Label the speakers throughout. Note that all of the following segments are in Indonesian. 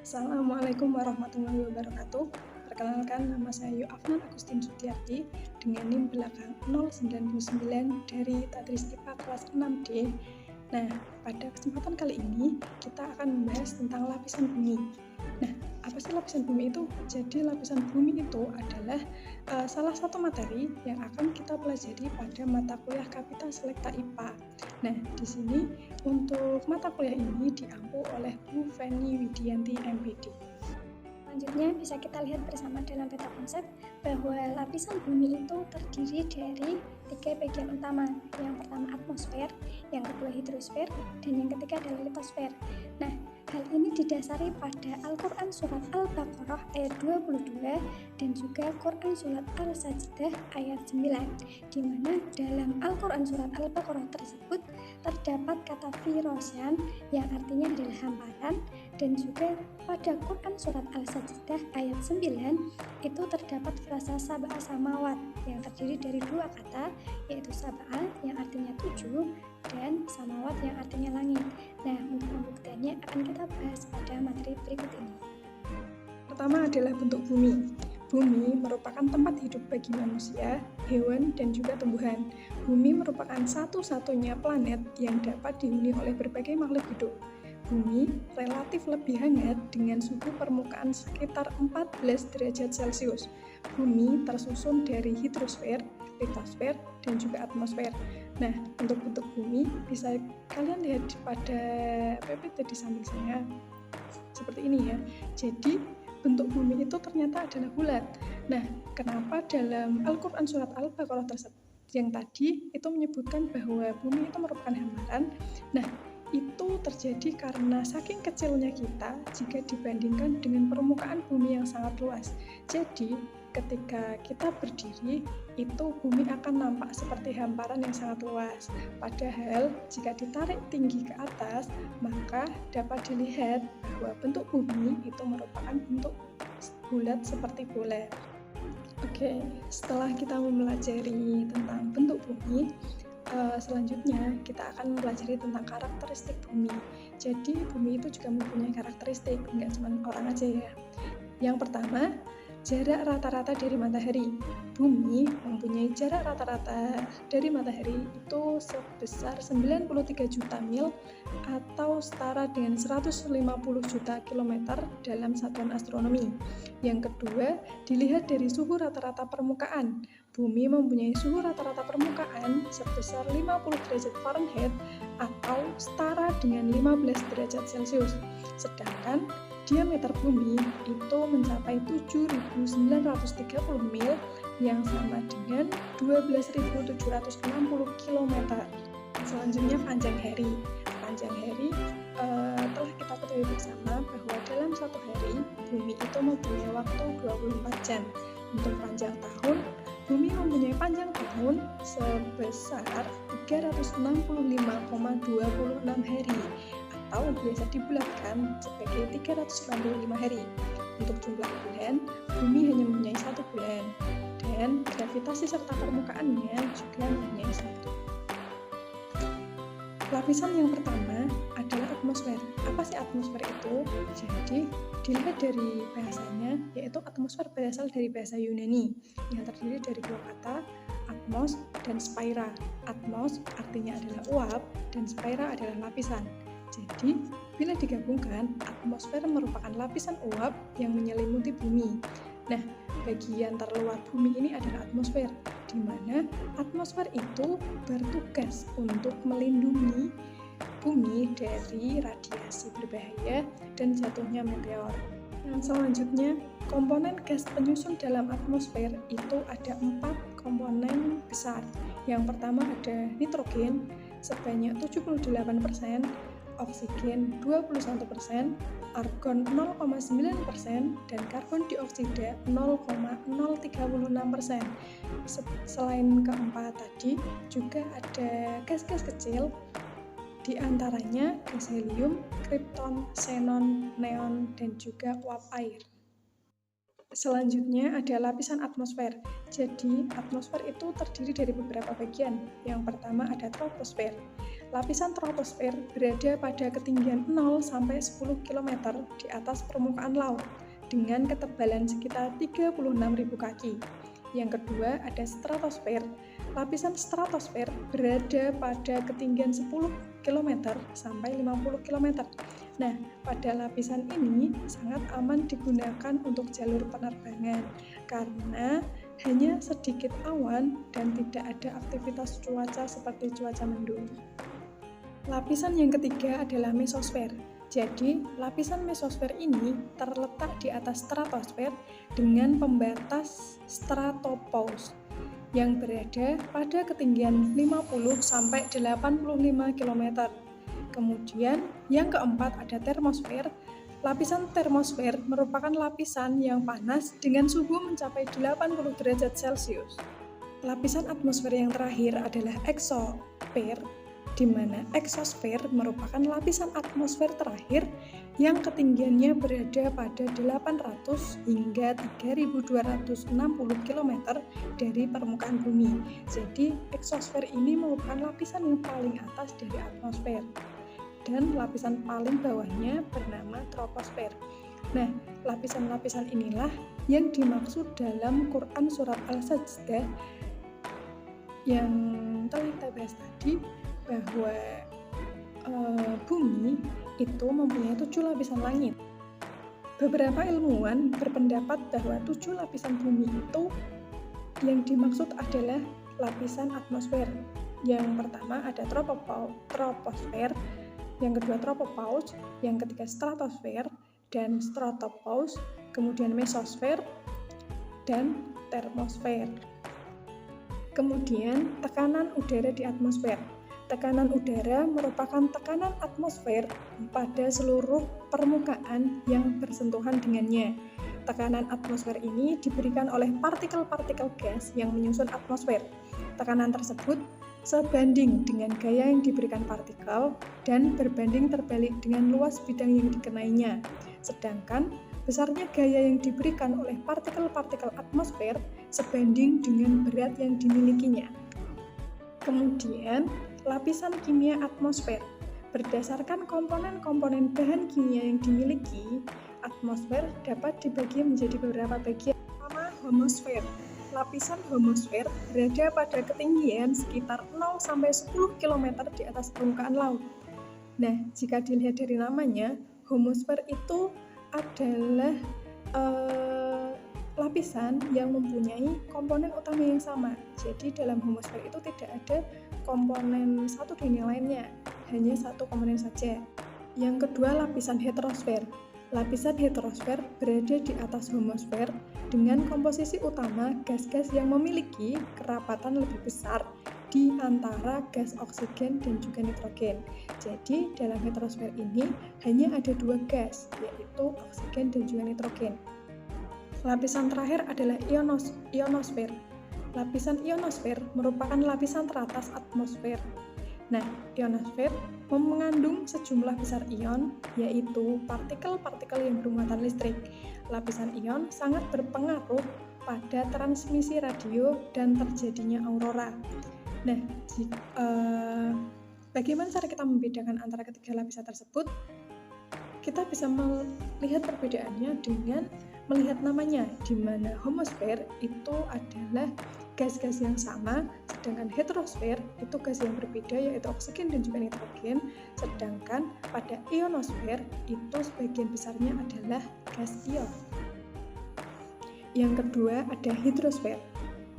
Speaker 1: Assalamualaikum warahmatullahi wabarakatuh. Perkenalkan, nama saya Yu'afnan Agustin Sutiarti dengan NIM belakang 099 dari Tadris IPA kelas 6D. Nah, pada kesempatan kali ini kita akan membahas tentang lapisan bumi. Nah, apa sih lapisan bumi itu? Jadi lapisan bumi itu adalah salah satu materi yang akan kita pelajari pada mata kuliah Kapita Selekta IPA. Nah, di sini untuk mata kuliah ini diampu oleh Bu Feni Widianti MPD.
Speaker 2: Selanjutnya bisa kita lihat bersama dalam peta konsep bahwa lapisan bumi itu terdiri dari 3 bagian utama. Yang pertama atmosfer, yang kedua hidrosfer, dan yang ketiga adalah litosfer. Nah, hal ini didasari pada Al-Quran Surat Al-Baqarah ayat 22 dan juga Quran Surat Al-Sajdah ayat 9, di mana dalam Al-Quran Surat Al-Baqarah tersebut terdapat kata firosan yang artinya adalah hamparan, dan juga pada Quran Surat Al-Sajdah ayat 9 itu terdapat frasa sab'a samawat yang terdiri dari 2 kata, yaitu sab'a yang artinya 7 dan samawat yang artinya langit. Nah, untuk pembuktiannya akan kita bahas pada materi berikut ini.
Speaker 1: Pertama adalah bentuk bumi. Bumi merupakan tempat hidup bagi manusia, hewan, dan juga tumbuhan. Bumi merupakan satu-satunya planet yang dapat dihuni oleh berbagai makhluk hidup. Bumi relatif lebih hangat dengan suhu permukaan sekitar 14 derajat Celcius. Bumi tersusun dari hidrosfer, litosfer, dan juga atmosfer. Nah, untuk bentuk bumi bisa kalian lihat pada PPT di samping saya. Seperti ini ya. Jadi, bentuk bumi itu ternyata adalah bulat. Nah, kenapa dalam Al-Quran Surat Al-Baqarah tersebut yang tadi itu menyebutkan bahwa bumi itu merupakan hamparan? Nah, itu terjadi karena saking kecilnya kita jika dibandingkan dengan permukaan bumi yang sangat luas. Jadi, ketika kita berdiri, itu bumi akan nampak seperti hamparan yang sangat luas. Padahal, jika ditarik tinggi ke atas, maka dapat dilihat bahwa bentuk bumi itu merupakan bentuk bulat seperti bola. Oke, setelah kita mempelajari tentang bentuk bumi, selanjutnya kita akan mempelajari tentang karakteristik bumi. Jadi bumi itu juga mempunyai karakteristik, nggak cuma orang aja ya. Yang pertama, jarak rata-rata dari matahari. Bumi mempunyai jarak rata-rata dari matahari itu sebesar 93 juta mil atau setara dengan 150 juta kilometer dalam satuan astronomi. Yang kedua, dilihat dari suhu rata-rata permukaan. Bumi mempunyai suhu rata-rata permukaan sebesar 50 derajat Fahrenheit atau setara dengan 15 derajat Celcius. Sedangkan diameter bumi itu mencapai 7.930 mil yang sama dengan 12.760 km. Selanjutnya panjang hari. Panjang hari telah kita ketahui bersama bahwa dalam satu hari bumi itu mempunyai waktu 24 jam. Untuk panjang tahun, bumi mempunyai panjang tahun sebesar 365,26 hari atau biasa dibulatkan sebagai 365 hari. Untuk jumlah bulan, bumi hanya mempunyai 1 bulan dan gravitasi serta permukaannya juga mempunyai 1. Lapisan yang pertama adalah atmosfer. Apa sih atmosfer itu? Jadi, dilihat dari bahasanya, yaitu atmosfer berasal dari bahasa Yunani yang terdiri dari 2 kata, atmos dan spaira. Atmos artinya adalah uap dan spaira adalah lapisan. Jadi, bila digabungkan, atmosfer merupakan lapisan uap yang menyelimuti bumi. Nah, bagian terluar bumi ini adalah atmosfer, di mana atmosfer itu bertugas untuk melindungi bumi dari radiasi berbahaya dan jatuhnya meteor. Yang selanjutnya, komponen gas penyusun dalam atmosfer itu ada 4 komponen besar. Yang pertama ada nitrogen sebanyak 78%, oksigen 21%, argon 0,9%, dan karbon dioksida 0,036%. Selain keempat tadi, juga ada gas-gas kecil, di antaranya gas helium, kripton, xenon, neon, dan juga uap air. Selanjutnya ada lapisan atmosfer. Jadi, atmosfer itu terdiri dari beberapa bagian. Yang pertama ada troposfer. Lapisan troposfer berada pada ketinggian 0 sampai 10 km di atas permukaan laut dengan ketebalan sekitar 36.000 kaki. Yang kedua ada stratosfer. Lapisan stratosfer berada pada ketinggian 10 km sampai 50 km. Nah, pada lapisan ini sangat aman digunakan untuk jalur penerbangan karena hanya sedikit awan dan tidak ada aktivitas cuaca seperti cuaca mendung. Lapisan yang ketiga adalah mesosfer. Jadi, lapisan mesosfer ini terletak di atas stratosfer dengan pembatas stratopause yang berada pada ketinggian 50 sampai 85 km. Kemudian, yang keempat ada termosfer. Lapisan termosfer merupakan lapisan yang panas dengan suhu mencapai 80 derajat Celcius. Lapisan atmosfer yang terakhir adalah eksosfer, di mana eksosfer merupakan lapisan atmosfer terakhir yang ketinggiannya berada pada 800 hingga 3260 km dari permukaan bumi. Jadi, eksosfer ini merupakan lapisan yang paling atas dari atmosfer. Dan lapisan paling bawahnya bernama troposfer. Nah, lapisan-lapisan inilah yang dimaksud dalam Quran Surat Al-Sajdah yang telah kita bahas tadi, bahwa bumi itu mempunyai 7 lapisan langit. Beberapa ilmuwan berpendapat bahwa 7 lapisan bumi itu yang dimaksud adalah lapisan atmosfer. Yang pertama ada troposfer, yang kedua tropopause, yang ketiga stratosfer dan stratopause, kemudian mesosfer dan termosfer. Kemudian tekanan udara di atmosfer. Tekanan udara merupakan tekanan atmosfer pada seluruh permukaan yang bersentuhan dengannya. Tekanan atmosfer ini diberikan oleh partikel-partikel gas yang menyusun atmosfer. Tekanan tersebut sebanding dengan gaya yang diberikan partikel dan berbanding terbalik dengan luas bidang yang dikenainya. Sedangkan besarnya gaya yang diberikan oleh partikel-partikel atmosfer sebanding dengan berat yang dimilikinya. Kemudian, lapisan kimia atmosfer. Berdasarkan komponen-komponen bahan kimia yang dimiliki, atmosfer dapat dibagi menjadi beberapa bagian. Pertama, homosfer. Lapisan homosfer berada pada ketinggian sekitar 0 sampai 10 km di atas permukaan laut. Nah, jika dilihat dari namanya, homosfer itu adalah lapisan yang mempunyai komponen utama yang sama. Jadi dalam homosfer itu tidak ada komponen satu dan yang lainnya, hanya satu komponen saja. Yang kedua, lapisan heterosfer. Lapisan heterosfer berada di atas homosfer dengan komposisi utama gas-gas yang memiliki kerapatan lebih besar di antara gas oksigen dan juga nitrogen. Jadi dalam heterosfer ini hanya ada 2 gas, yaitu oksigen dan juga nitrogen. Lapisan terakhir adalah ionosfer. Lapisan ionosfer merupakan lapisan teratas atmosfer. Nah, ionosfer mengandung sejumlah besar ion, yaitu partikel-partikel yang bermuatan listrik. Lapisan ion sangat berpengaruh pada transmisi radio dan terjadinya aurora. Nah, bagaimana cara kita membedakan antara ketiga lapisan tersebut? Kita bisa melihat perbedaannya dengan melihat namanya, di mana homosfer itu adalah gas-gas yang sama, sedangkan heterosfer itu gas yang berbeda, yaitu oksigen dan juga nitrogen, sedangkan pada ionosfer itu sebagian besarnya adalah gas ion. Yang kedua ada hidrosfer.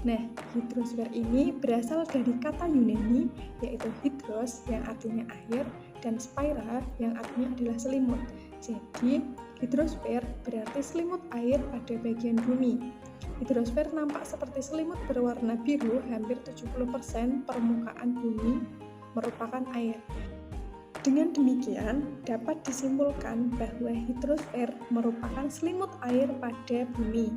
Speaker 1: Nah, hidrosfer ini berasal dari kata Yunani, yaitu hidros yang artinya air dan sphaira yang artinya adalah selimut. Jadi, hidrosfer berarti selimut air pada bagian bumi. Hidrosfer nampak seperti selimut berwarna biru, hampir 70% permukaan bumi merupakan air. Dengan demikian, dapat disimpulkan bahwa hidrosfer merupakan selimut air pada bumi.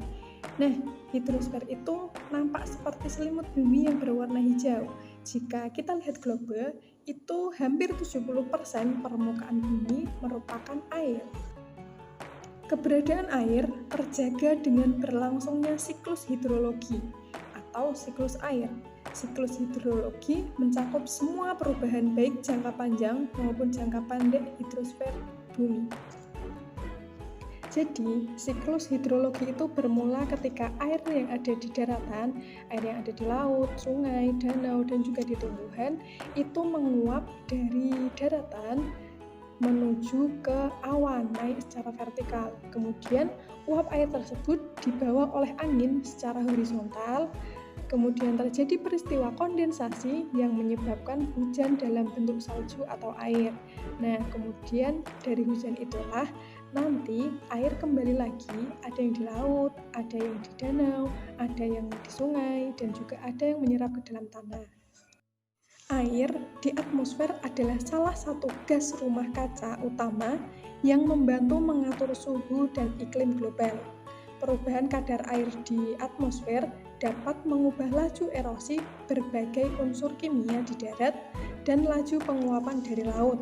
Speaker 1: Nah, hidrosfer itu nampak seperti selimut bumi yang berwarna hijau. Jika kita lihat globe, itu hampir 70% permukaan bumi merupakan air. Keberadaan air terjaga dengan berlangsungnya siklus hidrologi atau siklus air. Siklus hidrologi mencakup semua perubahan baik jangka panjang maupun jangka pendek hidrosfer bumi. Jadi, siklus hidrologi itu bermula ketika air yang ada di daratan, air yang ada di laut, sungai, danau, dan juga di tumbuhan itu menguap dari daratan menuju ke awan naik secara vertikal. Kemudian, uap air tersebut dibawa oleh angin secara horizontal. Kemudian terjadi peristiwa kondensasi yang menyebabkan hujan dalam bentuk salju atau air. Nah, kemudian dari hujan itulah nanti air kembali lagi, ada yang di laut, ada yang di danau, ada yang di sungai, dan juga ada yang menyerap ke dalam tanah. Air di atmosfer adalah salah satu gas rumah kaca utama yang membantu mengatur suhu dan iklim global. Perubahan kadar air di atmosfer dapat mengubah laju erosi berbagai unsur kimia di darat dan laju penguapan dari laut,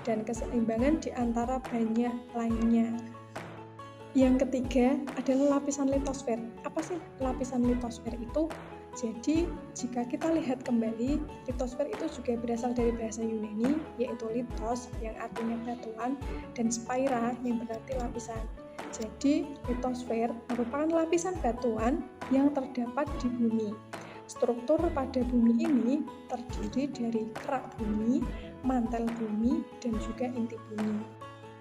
Speaker 1: dan keseimbangan di antara banyak lainnya. Yang ketiga adalah lapisan litosfer. Apa sih lapisan litosfer itu? Jadi, jika kita lihat kembali, litosfer itu juga berasal dari bahasa Yunani, yaitu litos yang artinya batuan, dan spaira yang berarti lapisan. Jadi, litosfer merupakan lapisan batuan yang terdapat di bumi. Struktur pada bumi ini terdiri dari kerak bumi, mantel bumi, dan juga inti bumi.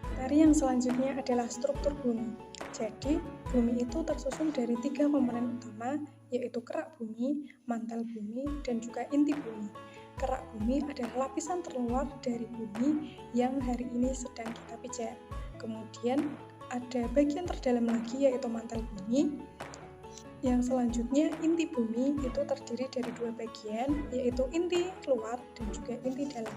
Speaker 1: Materi yang selanjutnya adalah struktur bumi. Jadi, bumi itu tersusun dari 3 komponen utama, yaitu kerak bumi, mantel bumi, dan juga inti bumi. Kerak bumi adalah lapisan terluar dari bumi yang hari ini sedang kita pijak. Kemudian, ada bagian terdalam lagi, yaitu mantel bumi. Yang selanjutnya, inti bumi itu terdiri dari 2 bagian, yaitu inti luar dan juga inti dalam.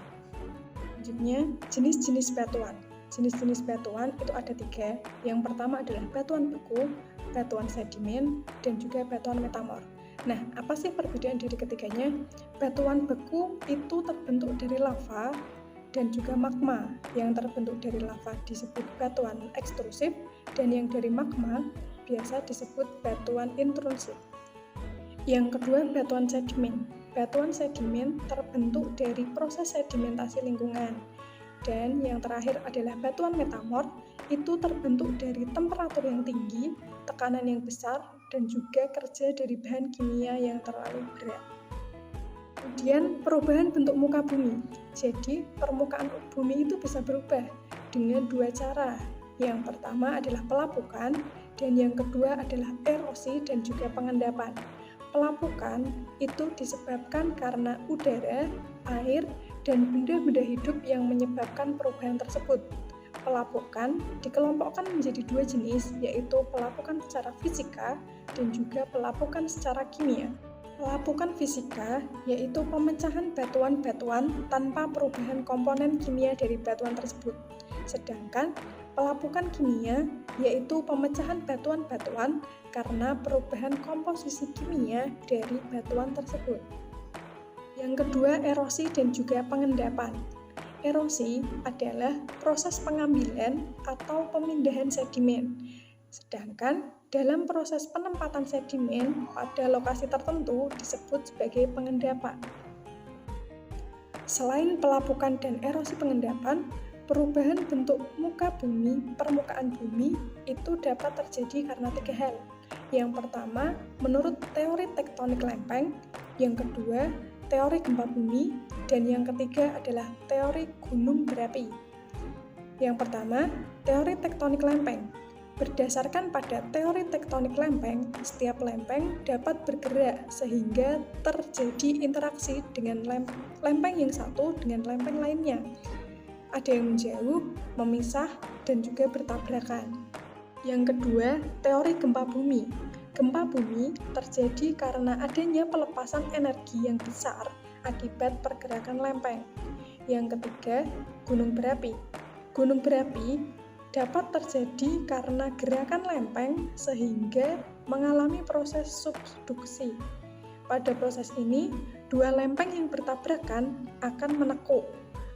Speaker 1: Selanjutnya, jenis-jenis batuan. Jenis-jenis batuan itu ada 3. Yang pertama adalah batuan beku, batuan sedimen, dan juga batuan metamor. Nah, apa sih perbedaan dari ketiganya? Batuan beku itu terbentuk dari lava dan juga magma. Yang terbentuk dari lava disebut batuan ekstrusif, dan yang dari magma biasa disebut batuan intrusif. Yang kedua, batuan sedimen. Batuan sedimen terbentuk dari proses sedimentasi lingkungan. Dan yang terakhir adalah batuan metamor, itu terbentuk dari temperatur yang tinggi, tekanan yang besar, dan juga kerja dari bahan kimia yang terlalu berat. Kemudian perubahan bentuk muka bumi. Jadi permukaan bumi itu bisa berubah dengan 2 cara. Yang pertama adalah pelapukan, dan yang kedua adalah erosi dan juga pengendapan. Pelapukan itu disebabkan karena udara, air, dan benda-benda hidup yang menyebabkan perubahan tersebut. Pelapukan dikelompokkan menjadi 2 jenis, yaitu pelapukan secara fisika dan juga pelapukan secara kimia. Pelapukan fisika yaitu pemecahan batuan-batuan tanpa perubahan komponen kimia dari batuan tersebut. Sedangkan pelapukan kimia yaitu pemecahan batuan-batuan karena perubahan komposisi kimia dari batuan tersebut. Yang kedua, erosi dan juga pengendapan. Erosi adalah proses pengambilan atau pemindahan sedimen. Sedangkan dalam proses penempatan sedimen pada lokasi tertentu disebut sebagai pengendapan. Selain pelapukan dan erosi pengendapan, perubahan bentuk muka bumi, permukaan bumi itu dapat terjadi karena 3 hal. Yang pertama, menurut teori tektonik lempeng, yang kedua, teori gempa bumi, dan yang ketiga adalah teori gunung berapi. Yang pertama, teori tektonik lempeng. Berdasarkan pada teori tektonik lempeng, setiap lempeng dapat bergerak sehingga terjadi interaksi dengan lempeng yang satu dengan lempeng lainnya. Ada yang menjauh, memisah, dan juga bertabrakan. Yang kedua, teori gempa bumi. Gempa bumi terjadi karena adanya pelepasan energi yang besar akibat pergerakan lempeng. Yang ketiga, gunung berapi. Gunung berapi dapat terjadi karena gerakan lempeng sehingga mengalami proses subduksi. Pada proses ini, 2 lempeng yang bertabrakan akan menekuk.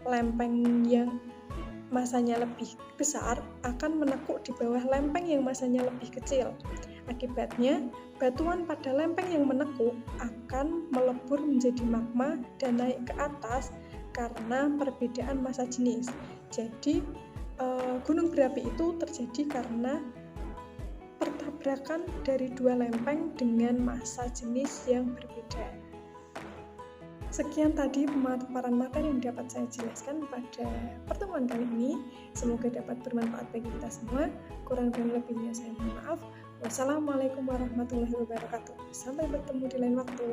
Speaker 1: Lempeng yang masanya lebih besar akan menekuk di bawah lempeng yang masanya lebih kecil. Akibatnya, batuan pada lempeng yang menekuk akan melebur menjadi magma dan naik ke atas karena perbedaan massa jenis. Jadi, gunung berapi itu terjadi karena pertabrakan dari dua lempeng dengan massa jenis yang berbeda. Sekian tadi pemaparan materi yang dapat saya jelaskan pada pertemuan kali ini. Semoga dapat bermanfaat bagi kita semua. Kurang dan lebihnya saya mohon maaf. Wassalamualaikum warahmatullahi wabarakatuh. Sampai bertemu di lain waktu.